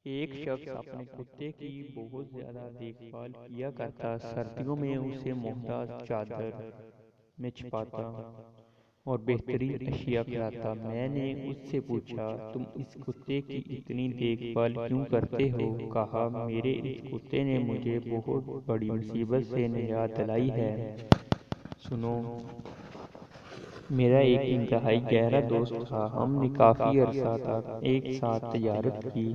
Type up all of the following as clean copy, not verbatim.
ایک شخص اپنے کتے کی بہت زیادہ دیکھ بھال کیا کرتا، سردیوں میں اسے محتاط چادر میں چھپاتا اور بہترین اشیاء کھلاتا۔ میں نے اس سے پوچھا، تم اس کتے کی اتنی دیکھ بھال کیوں کرتے ہو؟ کہا، میرے اس کتے نے مجھے بہت بڑی مصیبت سے نجات دلائی ہے۔ سنو، میرا ایک انتہائی گہرا دوست تھا۔ ہم نے کافی عرصہ تک ایک ساتھ تجارت کی۔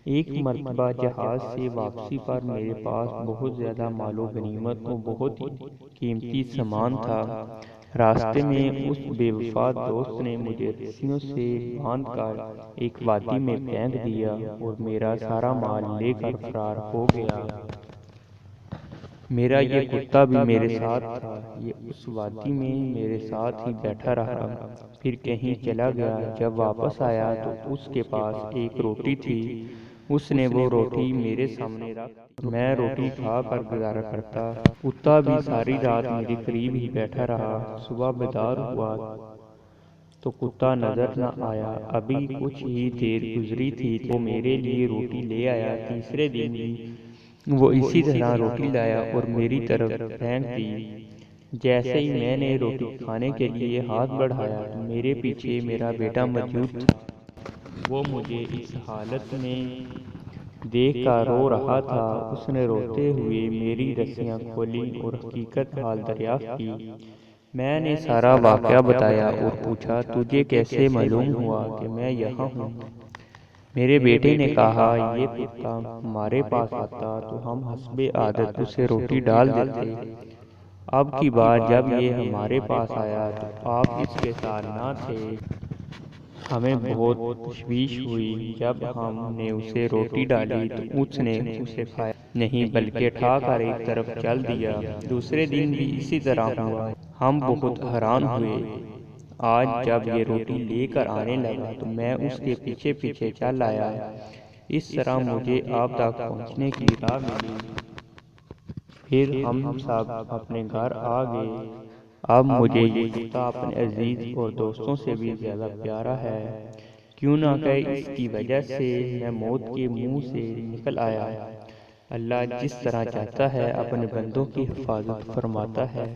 ایک مرتبہ جہاز سے واپسی پر میرے پاس بہت زیادہ مال و غنیمت اور بہت قیمتی سامان تھا۔ راستے میں اس بے وفا دوست نے مجھے رسیوں سے باندھ کر ایک وادی میں پھینک دیا اور میرا سارا مال لے کر فرار ہو گیا۔ میرا یہ کتا بھی میرے ساتھ تھا۔ یہ اس وادی میں میرے ساتھ ہی بیٹھا رہا، پھر کہیں چلا گیا۔ جب واپس آیا تو اس کے پاس ایک روٹی تھی۔ اس نے وہ روٹی میرے سامنے رکھ دی۔ میں روٹی کھا کر گزارا کرتا۔ کتا بھی ساری رات میرے قریب ہی بیٹھا رہا۔ صبح بیدار ہوا تو کتا نظر نہ آیا۔ ابھی کچھ ہی دیر گزری تھی تو وہ میرے لیے روٹی لے آیا۔ تیسرے دن بھی وہ اسی طرح روٹی لایا اور میری طرف پھینک دی۔ جیسے ہی میں نے روٹی کھانے کے لیے ہاتھ بڑھایا تو میرے پیچھے میرا بیٹا موجود تھا۔ وہ مجھے اس حالت میں دیکھ کر رو رہا تھا۔ اس نے روتے ہوئے میری رسیاں کھولیں اور حقیقت حال دریافت کی۔ میں نے سارا واقعہ بتایا اور پوچھا، تجھے کیسے معلوم ہوا کہ میں یہاں ہوں؟ میرے بیٹے نے کہا، یہ کتا ہمارے پاس آتا تو ہم حسب عادت اسے روٹی ڈال دیتے۔ اب کی بار جب یہ ہمارے پاس آیا تو آپ اس کے ساتھ نہ تھے۔ ہمیں بہت تشویش ہوئی۔ جب ہم نے اسے روٹی ڈالی تو اس نے اسے کھایا نہیں بلکہ اٹھا کر ایک طرف چل دیا۔ دوسرے دن بھی اسی طرح ہوا۔ ہم بہت حیران ہوئے۔ آج جب یہ روٹی لے کر آنے لگا تو میں اس کے پیچھے پیچھے چل آیا۔ اس طرح مجھے آپ تک پہنچنے کی راہ ملی۔ پھر ہم سب اپنے گھر آ گئے۔ اب مجھے یہ کتا اپنے عزیز اور دوستوں سے بھی زیادہ پیارا ہے، کیوں نہ کہ اس کی وجہ سے میں موت کے منہ سے نکل آیا۔ اللہ جس طرح چاہتا ہے اپنے بندوں کی حفاظت فرماتا ہے۔